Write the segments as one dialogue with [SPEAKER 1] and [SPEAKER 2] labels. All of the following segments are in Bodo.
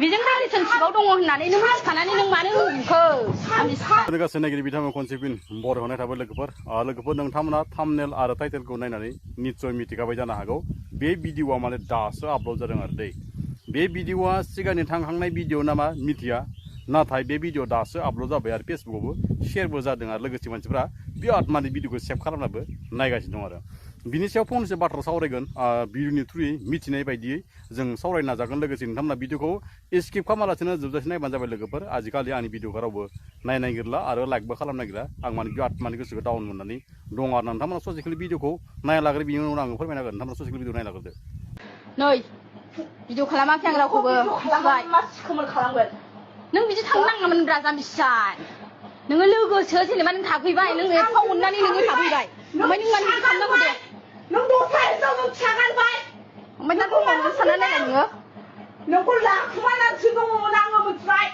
[SPEAKER 1] बेजों रिलेसनशिपआव दङ होननानै नों मिथिखानानै नों मानो होनखो आं मिथिखानानै
[SPEAKER 2] गासै नागिरि बिथांमोन खनसेबिन बर' होनाय थाबाय लोगोफोर नोंथांमोना थाम्बनेल आरो टाइटेलखौ नायनानै निस्सय मिथिखाबाय जानो हागौ बे भिडिअआ माने दासो आपल'ड जादों आरो दै बे भिडिअआ सिगांनि थांखांनाय भिडिअ नामा मिथिया नाथाय बे भिडिअ दासो आपल'ड जाबाय आरो फेसबुकआवबो शेयारबो जादों आरो लोगोसे मानसिफ्रा बिराद माने भिडिअखौ सेभ खालामनाबो नायगासिनो दं आरो बिनि सायाव फंनैसो बाथ्रा सावरायगोन भिडिअनि थ्रुयै मिथिनाय बायदियै जों सावरायनो नाजागोन लोगोसे नोंथांमोना भिडिअखौ स्किप खालामालासिनो जोबजासे नायबानो जाबाय लोगोफोर आजिखालि आंनि भिडिअखौ रावबो नायनो नागिरला आरो लाइकबो खालामनो नागिरा आं माने बिराद माने गोसोखौ डाउन मोननानै दं आरो नोंथांमोना ससेखिलि भिडिअखौ नायलाग्रो बिनि उनाव आङो फोरमायना होगोन नोंथांमोना ससेखिलि भिडिअ नायलाग्रोदो
[SPEAKER 1] नै भिडिअ खालामाखै आं रावखौबो मिथिबाय मा खोमोन खालामगोन नों बिदि थांनो नाङामोन राजा मिथिबाय नोङो लोगोसो जेनेबा नों थाफैबाय नों एफा अननानै नोङो थाफैबाय ओमफ्राय नों मानो बिदि खालामनांगौ दे नों दस्रा हिनजावजों फिसा गारबाय ओमफ्य दा दंबावो सानना नायलाय नोङो नोंखौ लाखुमानानैसो दङमोन आङो मिथिबाय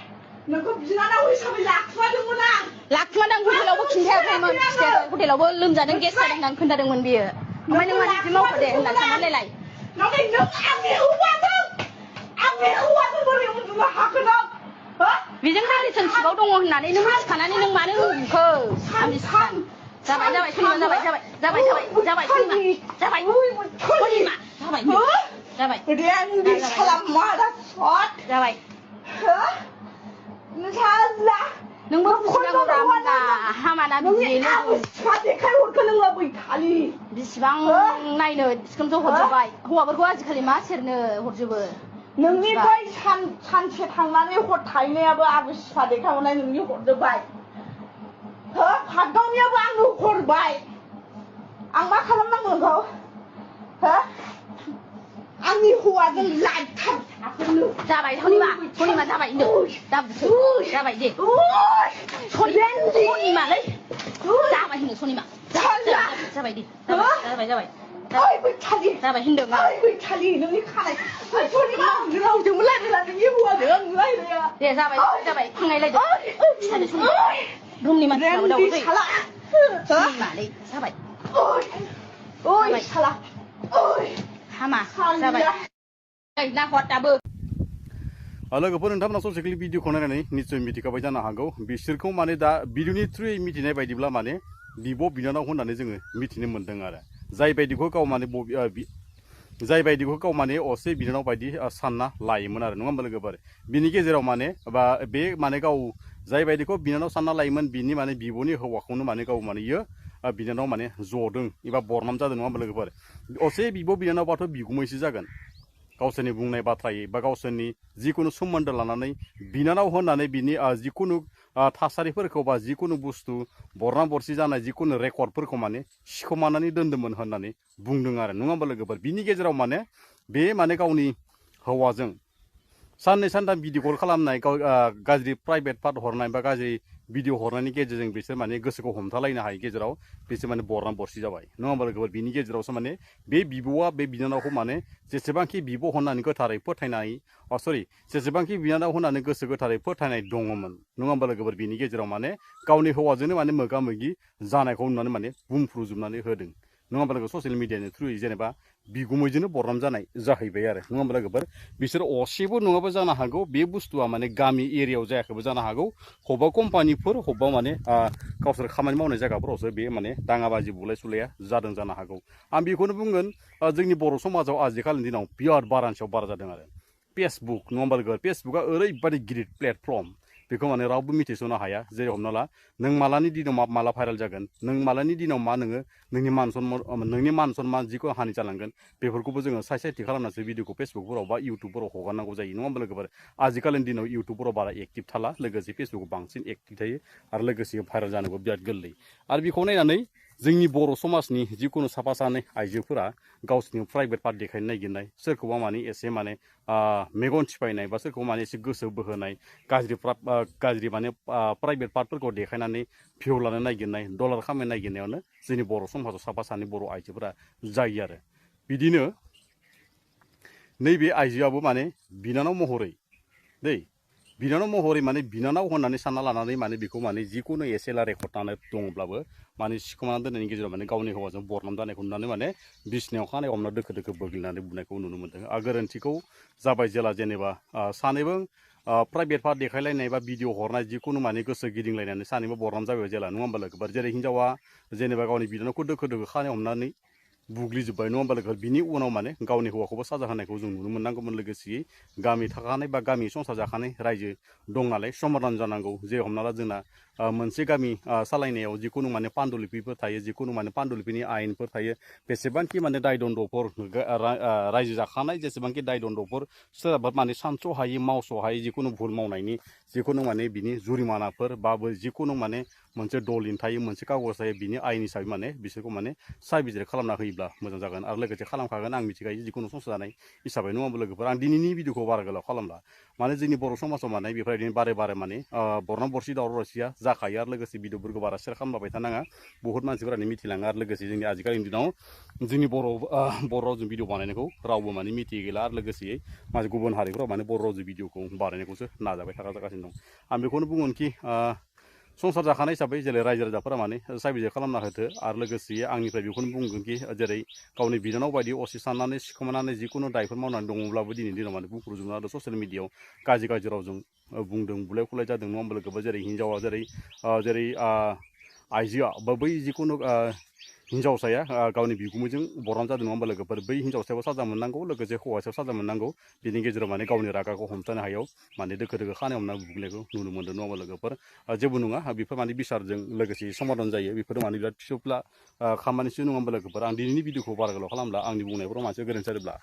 [SPEAKER 1] नोंखौ बिनानाव हिसाबै लाखुमादोंमोन आं लाखुमादों हटेलावबो खिन्थायाखैमोन खिन्थायाखै हटेलावबो लोमजादों गेस जादों होननानै खोन्थादोंमोन बियो ओमफ्राय नों मानो बिदि मावखो दे होननानै सानना नायलाय नाथाय नों आंनि हौवाजों बोरै उन्दुनो हाखो नों बेजों रिलेसनशिपआव दङ होननानै नों मिथिखानानै नों मानो होनखो आं मिथिखानानै जाबाय जाबाय सनिमा जाबाय जाबाय जाबाय जाबाय जाबाय सनिमा जाबाय सनिमा जाबाय जाबाय रेन्डि खालामा शट जाबाय नोंथाङा नोंबो बुजिनांगौ दा हामाना बिदि लोगो सिख्ला देखायहरखो नोङो बैखालि बिसिबां नायनो सिख्लामथ' हरजोब्बाय हौवाफोरखौ आजिखालि मा सेरनो हरजोबो नोंनि बै सानसे थांनानै हर थाहैनायाबो आबो सिख्ला देखायहरनाय नोंनि हरजोब्बाय हो फागगावनियाबो आंनो हरबाय आं मा खालामनांगौ नोंखौ हो आंनि हौवाजों लाइफटाइम थाफैनो जाबाय सनिमा जाबाय होनदों दा बुसो जाबाय दे सनिमालै जाबाय होनदों सनिमा जाबाय दे जाबाय जाबाय जाबाय होनदों बैखालि नोंनि खानाय सनिमा रावजोंबो रायलायला नोंनि हौवाजों आं रायलाया दे जाबाय जाबाय खांनायलायदो रुमनि मानसिफ्राबो दावदै सनिमालै जाबाय ओइ साला ओइ हामा जाबाय ना हर दाबो
[SPEAKER 2] लोगोफोर नोंथांमोना ससेखिलि भिडिअखौ नायनानै निस्सय मिथिखाबाय जानो हागौ बिसोरखौ माने दा भिडिअनि थ्रुयै मिथिनाय बायदिब्ला माने बिब' बिनानाव होननानै जोङो मिथिनो मोन्दों आरो जाय बायदिखौ गाव माने असे बिनानाव बायदि सानना लायोमोन आरो नङा होमबा लोगोफोर बिनि गेजेराव माने बा बे माने गाव जाय बायदिखौ बिनानाव सानना लायोमोन बिनि माने बिब'नि हौवाखौनो माने गाव माने इयो बिनानाव माने जदों एबा बरनाम जादों नङा होमबा लोगोफोर असे बिब' बिनानावबाथ' बिगुमैसो जागोन गावसोरनि बुंनाय बाथ्रायै बा गावसोरनि जिखुनु सोमोन्दो लानानै बिनानाव होननानै बिनि जिखुनु थासारिफोरखौ बा जिखुनु बुस्थु बरना बरसि जानाय जिखुनु रेकर्डफोरखौ माने सिखोमानानै दोन्दोंमोन होननानै बुंदों आरो नङा होमबा लोगोफोर बिनि गेजेराव माने बे माने गावनि हौवाजों साननै सानथाम भिडिअ कल खालामनाय गाज्रि प्राइभेट पार्ट हरनाय बा गाज्रि भिडिअ हरनायनि गेजेरजों बिसोर माने गोसोखौ हमथालायनो हायै गेजेराव बिसोर माने बरना बरसि जाबाय नङा होमबा लोगोफोर बिनि गेजेरावसो माने बे बिब'आ बे बिनानावखौ माने जेसेबांखि बिब' होननानै गोथारै फोथायनाय जेसेबांखि बिनानाव होननानै गोसो गोथारै फोथायनाय दङमोन नङा होमबा लोगोफोर बिनि गेजेराव माने गावनि हौवाजोंनो माने मोगा मोगि जानायखौ नुनानै माने बुंफ्रुजोबनानै होदों नङा होमबा लोगो ससियेल मिडियानि थ्रुयै जेनेबा बिगुमैजोंनो बरनाम जानाय जाहैबाय आरो नङा होमबा लोगोफोर बिसोर असेबो नङाबो जानो हागौ बे बुस्थुआ माने गामि एरियायाव जायाखैबो जानो हागौ हबा कम्पानिफोर हबा माने गावसोर खामानि मावनाय जायगाफोरावसो बे माने दाङाबाजि बुलाय सुलाया जादों जानो हागौ आं बेखौनो बुंगोन जोंनि बर' समाजाव आजिखालिनि दिनाव बिराद बारानि सायाव बारा जादों आरो फेसबुक नङा होमबा लोगो फेसबुकआ ओरैबायदि गिदिर प्लेटफर्म बेखौ माने रावबो मिथिस'नो हाया जेरै हमना ला नों मालानि दिनाव माला भाइरेल जागोन नों मालानि दिनाव मा नोङो नोंनि मान सन्मान जिखौ हानि जालांगोन बेफोरखौबो जोङो साइड खालामनासो भिडिअखौ फेसबुकफोराव बा इउटुबफोराव हगारनांगौ जायो नङा होमबा लोगोफोर आजिखालिनि दिनाव इउटुबफोराव बारा एक्टिभ थाला लोगोसे फेसबुकाव बांसिन एक्टिभ थायो आरो लोगोसे भाइरेल जानोबो बिराद गोरलै आरो बेखौ नायनानै जोंनि बर' समाजनि जिखुनु साफा सानै आइजोफोरा गावसोरनि प्राइभेट पार्ट देखायनो नागिरनाय सोरखौबा माने एसे माने मेगन थिफायनाय बा सोरखौबा माने एसे गोसो बोहोनाय गाज्रि माने प्राइभेट पार्टफोरखौ देखायनानै भिउ लानो नागिरनाय डलार खामायनो नागिरनायावनो जोंनि बर' समाजाव साफा सानै बर' आइजोफोरा जायो आरो बिदिनो नैबे आइजोआबो माने बिनानाव महरै दै बिनानाव महरै माने बिनानाव होननानै सानना लानानै माने बेखौ माने जिखुनु एसेला रेकर्ड थानाय दङब्लाबो माने सिखोमाना दोननायनि गेजेराव माने गावनि हौवाजों बरनाम जानायखौ नुनानै माने बिसिनायाव खानाय हमना दोखो दोखो बोग्लिनानै बुनायखौ नुनो मोन्दों। गोरोन्थिखौ जाबाय जेला जेनेबा सानैबो प्राइभेट पार्ट देखायलायनाय बा भिडिअ हरनाय जिखुनु माने गोसो गिदिंलायनानै सानैबो बरनाम जाबाय जेला नङा होमबा लोगोफोर जेरै हिन्जावा जेनेबा गावनि बिनानावखौ दोखो दोखो खानाय हमनानै बुग्लिजोब्बाय नङा होमबा लोगोफोर बिनि उनाव माने गावनि हौवाखौबो साजा होनायखौ जों नुनो मोननांगौमोन लोगोसेयै गामि थाखानाय बा गामि संसार जाखानाय रायजो दं नालाय समाधान जानांगौ जे हमना ला जोंना मोनसे गामि सालायनायाव जिखुनु माने पान्डुलिपिफोर थायो जिखुनु माने पान्डुलिपिनि आयेनफोर थायो बेसेबांखि माने दाय दन्द'फोर रायजो जाखानाय जेसेबांखि दाय दन्द'फोर सोरहाबा माने सानस' हायि मावस' हायि जिखुनु भुल मावनायनि जिखुनु माने बिनि जुरिमानाफोर बा जिखुनु माने मोनसे दलिन थायो मोनसे कागज थायो बिनि आयेन हिसाबै माने बिसोरखौ माने साबिजिर खालामना होयोब्ला मोजां जागोन आरो लोगोसे खालामखागोन आं मिथिखायो जिखुनु संसार जानाय हिसाबै नङा होमबा लोगोफोर आं दिनैनि भिडिअखौ बारा गोलाव खालामला माने जोंनि बर' समाजाव माने बेफोरबायदिनो बारे बारे माने बरनाम बरसि दावराव दावसिया जाखायो आरो लोगोसे भिडिअफोरखौ बारा शेयार खालामबाय थानाङा बहुत मानसिफोरानो मिथिलाङो आरो लोगोसे जोंनि आजिखालिनि दिनाव जोंनि बर' रावजों भिडिअ बानायनायखौ रावबो माने मिथियै गैला आरो लोगोसेयै माने गुबुन हारिफोराव माने बर' रावजों भिडिअखौ बानायनायखौसो नाजाबाय थागासिनो दं आं बेखौनो बुंगोनखि संसार जाखानाय हिसाबै जेरै रायजो राजाफोरा माने साबिजिर खालामना होथो आरो लोगोसे आंनिफ्राय बेखौनो बुंगोनखि जेरै गावनि बिनानाव बायदि असे साननानै सिखोमानानै जिखुनु दायफोर मावनानै दङब्लाबो दिनैनि दिनाव माने बुंख्रुजोबनो हादों ससियेल मिडियायाव गाज्रि रावजों बुंदों बुलाय खुलाय जादों नङा होमबा लोगोफोर जेरै हिन्जावा जेरै आइजोआ बा बै जिखुनु हिन्जावसाया गावनि बिगुमैजों बरनाम जादों नङा होमबा लोगोफोर बै हिन्जावसायाबो साजा मोननांगौ लोगोसे हौवासायाव साजा मोननांगौ बिनि गेजेराव माने गावनि रागाखौ हमथानो हायाव माने दोखो दोखो खानाय हमना बुग्लिनायखौ नुनो मोन्दों नङा होमबा लोगोफोर जेबो नङा बेफोर माने बिसारजों लोगोसे समाधान जायो बेफोर माने बिराद फिसौफ्ला खामानिसो नङा होमबा लोगोफोर आं दिनैनि भिडिअखौ बारा गोलाव खालामला आंनि बुंनायफोराव मानसि गोरोन्थि जादोंब्ला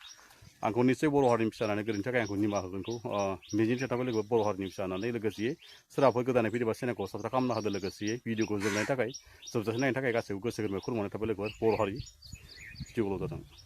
[SPEAKER 2] आंखौ निश्चय बर' हारिनि फिसा होननानै गोरोन्थिनि थाखाय आंखौ निमाहा होगोनखौ मिजिंथिनाय थाबाय लोगो बर' हारिनि फिसा होननानै लोगोसे सोरबाफोर गोदानै फैदोंबा चेनेलखौ साबस्क्राइब खालामना होदो लोगोसे भिडिअखौ जोबनायनि थाखाय गासैबो गोसो गोरबोनिफ्राय खुलुमनाय थाबाय लोगोफोर बर' हारि जिउ गोलाव जाथों।